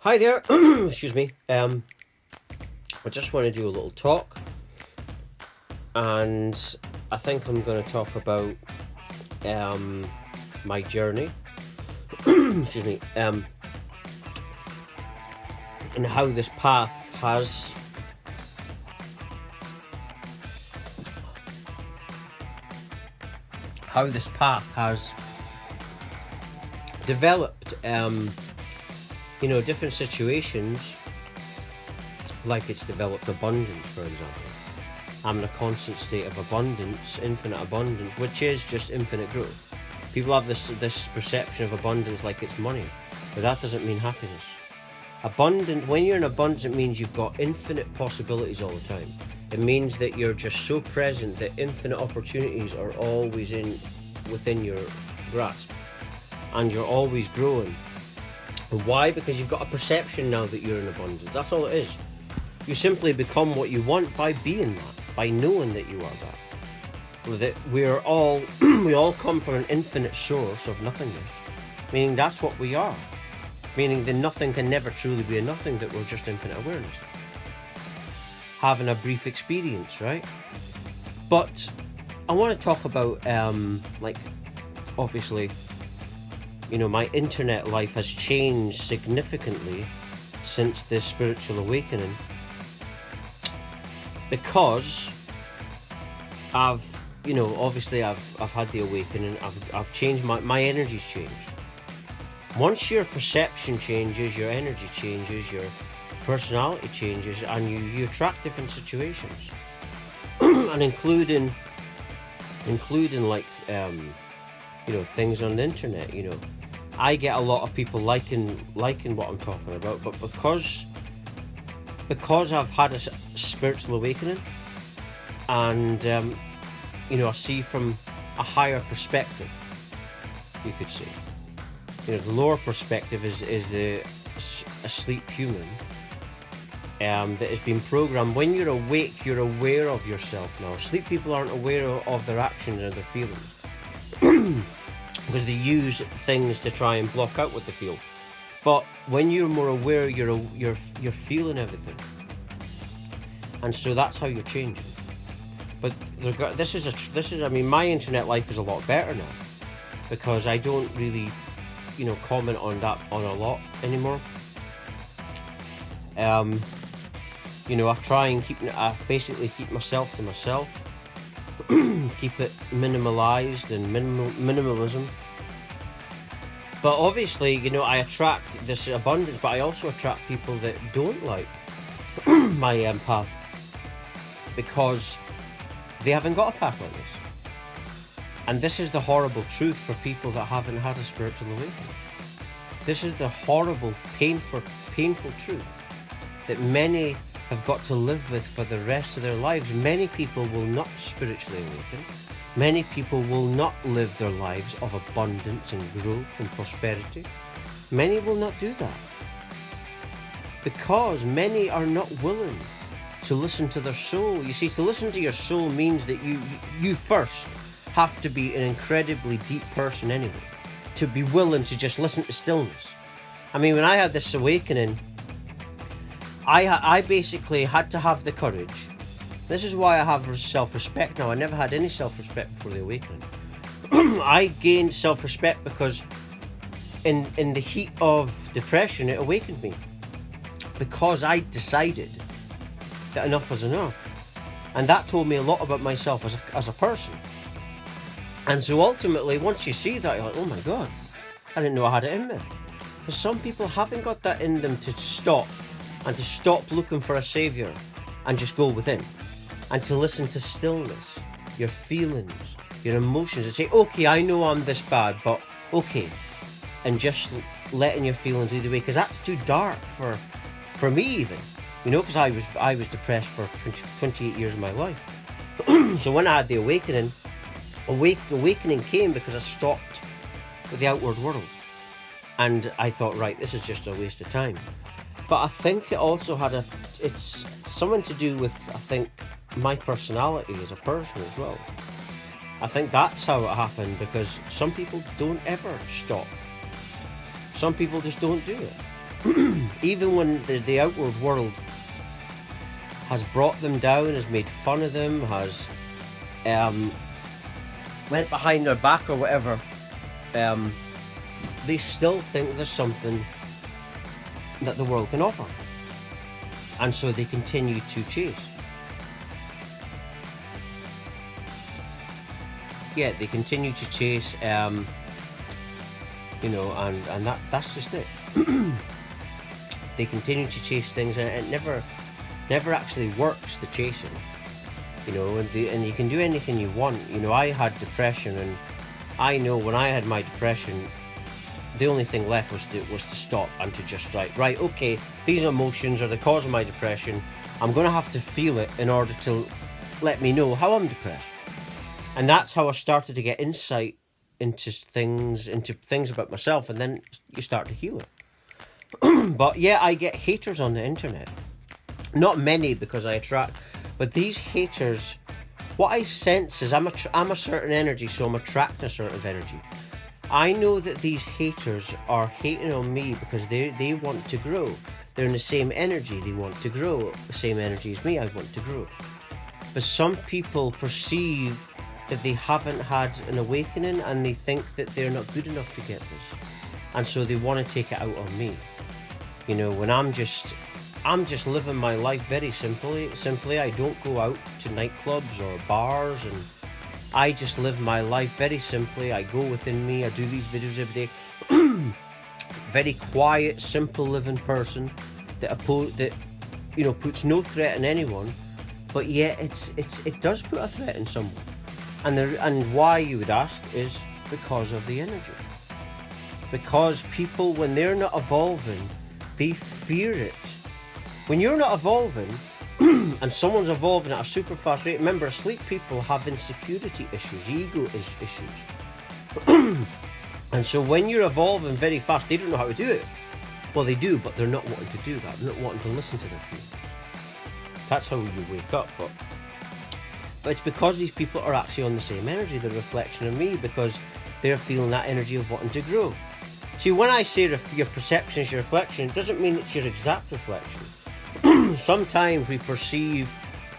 Hi there. Excuse me. I just want to do a little talk, and I think I'm going to talk about my journey. Excuse me. And how this path has developed. Different situations, like it's developed abundance, for example. I'm in a constant state of abundance, infinite abundance, which is just infinite growth. People have this perception of abundance like it's money, but that doesn't mean happiness. Abundance, when you're in abundance, it means you've got infinite possibilities all the time. It means that you're just so present that infinite opportunities are always within your grasp, and you're always growing. And why? Because you've got a perception now that you're in abundance. That's all it is. You simply become what you want by being that, by knowing that you are that. That we're all we all come from an infinite source of nothingness. Meaning that's what we are. Meaning that nothing can never truly be a nothing, that we're just infinite awareness. Having a brief experience, right? But I want to talk about obviously, my internet life has changed significantly since this spiritual awakening, because I've had the awakening. I've changed, my energy's changed. Once your perception changes, your energy changes, your personality changes, and you attract different situations, and including things on the internet. I get a lot of people liking what I'm talking about, but because I've had a spiritual awakening, and I see from a higher perspective, you could say. The lower perspective is the asleep human that has been programmed. When you're awake, you're aware of yourself now. Asleep people aren't aware of their actions or their feelings. Because they use things to try and block out what they feel. But when you're more aware, you're feeling everything, and so that's how you're changing. But my internet life is a lot better now, because I don't really, comment on that on a lot anymore. I try and I basically keep myself to myself. Keep it minimalized and minimalism. But obviously, I attract this abundance, but I also attract people that don't like my path, because they haven't got a path like this. And this is the horrible truth for people that haven't had a spiritual awakening. This is the horrible, painful truth that many have got to live with for the rest of their lives. Many people will not spiritually awaken. Many people will not live their lives of abundance and growth and prosperity. Many will not do that, because many are not willing to listen to their soul. You see, to listen to your soul means that you first have to be an incredibly deep person anyway, to be willing to just listen to stillness. When I had this awakening, I basically had to have the courage. This is why I have self-respect now. I never had any self-respect before the awakening. I gained self-respect because in the heat of depression, it awakened me. Because I decided that enough was enough. And that told me a lot about myself as a person. And so ultimately, once you see that, you're like, oh my God, I didn't know I had it in me. Because some people haven't got that in them to stop looking for a saviour and just go within, and to listen to stillness, your feelings, your emotions, and say, okay, I know I'm this bad, but okay, and just letting your feelings lead the way, because that's too dark for me even, because I was depressed for 28 years of my life. So when I had the awakening came because I stopped with the outward world, and I thought, right, this is just a waste of time. But I think it also it's something to do with, I think, my personality as a person as well. I think that's how it happened, because some people don't ever stop. Some people just don't do it. Even when the outward world has brought them down, has made fun of them, has went behind their back or whatever, they still think there's something that the world can offer, and so they continue to chase. Yeah, they continue to chase, you know, and that's just it. They continue to chase things, and it never actually works, the chasing. You know, and you can do anything you want. You know, I had depression, and I know when I had my depression, the only thing left was to stop and to just right, okay, these emotions are the cause of my depression. I'm going to have to feel it in order to let me know how I'm depressed. And that's how I started to get insight into things about myself, and then you start to heal it. But yeah, I get haters on the internet. Not many, because I attract, but these haters, what I sense is I'm a certain energy, so I'm attracting a certain energy. I know that these haters are hating on me because they want to grow. They're in the same energy, they want to grow. The same energy as me, I want to grow. But some people perceive that they haven't had an awakening, and they think that they're not good enough to get this. And so they want to take it out on me. You know, when I'm just living my life very simply. I don't go out to nightclubs or bars, and I just live my life very simply. I go within me. I do these videos every day. Very quiet, simple living person that you know, puts no threat in anyone, but yet it does put a threat in someone. And why, you would ask, is because of the energy. Because people, when they're not evolving, they fear it. When you're not evolving, and someone's evolving at a super fast rate, remember, asleep people have insecurity issues, ego issues. And so when you're evolving very fast, they don't know how to do it. Well, they do, but they're not wanting to do that. They're not wanting to listen to their feelings. That's how you wake up. But it's because these people are actually on the same energy, the reflection of me, because they're feeling that energy of wanting to grow. See, when I say your perception is your reflection, it doesn't mean it's your exact reflection. Sometimes we perceive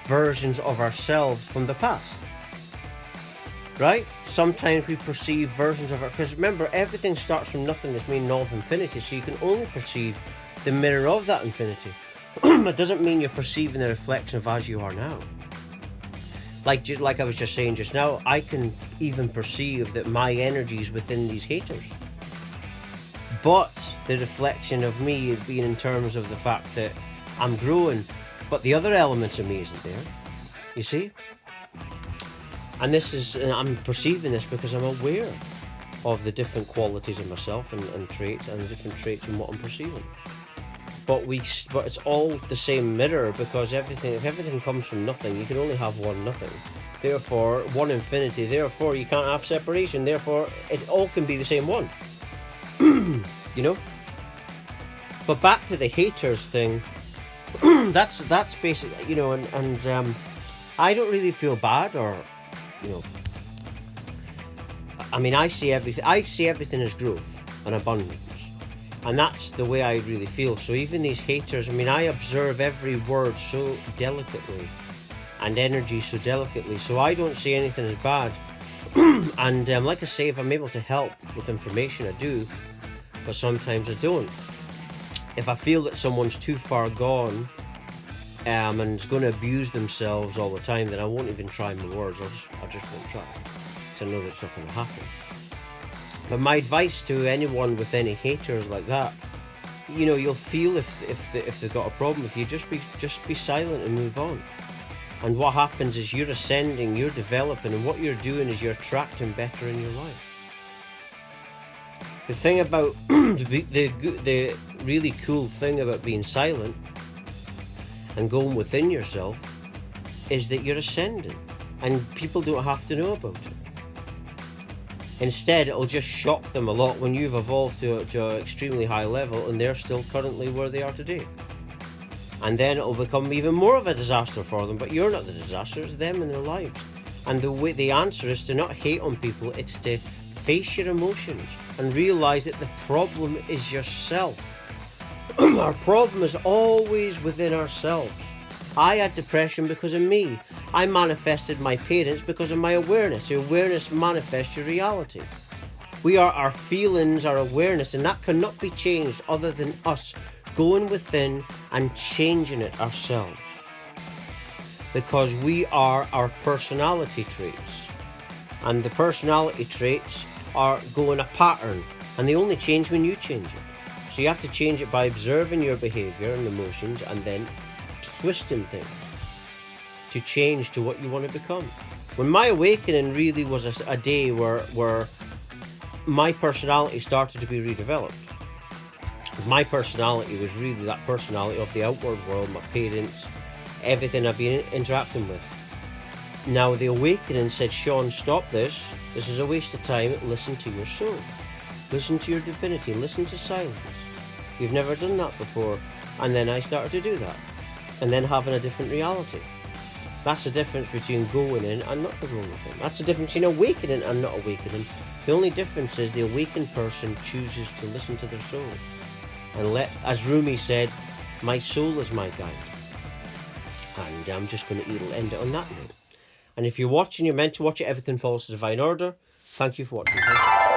versions of ourselves from the past, right? Sometimes we perceive versions of because remember, everything starts from nothingness, meaning all of infinity, so you can only perceive the mirror of that infinity. It doesn't mean you're perceiving the reflection of as you are now. Like I was just saying just now, I can even perceive that my energy is within these haters. But the reflection of me is being in terms of the fact that I'm growing, but the other elements of me isn't there, you see? And I'm perceiving this because I'm aware of the different qualities of myself and traits, and the different traits in what I'm perceiving. But it's all the same mirror, because if everything comes from nothing, you can only have one nothing. Therefore, one infinity, therefore you can't have separation, therefore it all can be the same one. You know? But back to the haters thing, that's basically, you know, and I don't really feel bad, or, you know, I mean, I see everything as growth and abundance, and that's the way I really feel. So even these haters, I mean, I observe every word so delicately and energy so delicately, so I don't see anything as bad. And like I say, if I'm able to help with information, I do, but sometimes I don't. If I feel that someone's too far gone and is going to abuse themselves all the time, then I won't even try my words. I just won't try, because I know that's not going to happen. But my advice to anyone with any haters like that, you know, you'll feel if they've got a problem with you, just be silent and move on. And what happens is you're ascending, you're developing, and what you're doing is you're attracting better in your life. The thing about the really cool thing about being silent and going within yourself is that you're ascending, and people don't have to know about it. Instead, it'll just shock them a lot when you've evolved to an extremely high level and they're still currently where they are today. And then it'll become even more of a disaster for them, but you're not the disaster, it's them and their lives. And the answer is to not hate on people, it's to face your emotions and realise that the problem is yourself. Our problem is always within ourselves. I had depression because of me. I manifested my parents because of my awareness. Your awareness manifests your reality. We are our feelings, our awareness, and that cannot be changed other than us going within and changing it ourselves. Because we are our personality traits. And the personality traits are go in a pattern, and they only change when you change it. So you have to change it by observing your behavior and emotions and then twisting things to change to what you want to become. When my awakening really was a day where my personality started to be redeveloped. My personality was really that personality of the outward world, my parents, everything I've been interacting with. Now the awakening said, Sean, stop this. This is a waste of time. Listen to your soul. Listen to your divinity. Listen to silence. You've never done that before. And then I started to do that. And then having a different reality. That's the difference between going in and not going within. That's the difference between awakening and not awakening. The only difference is the awakened person chooses to listen to their soul. And let, as Rumi said, my soul is my guide. And I'm just going to end it on that note. And if you're watching, you're meant to watch it. Everything Falls to Divine Order. Thank you for watching. Thank you.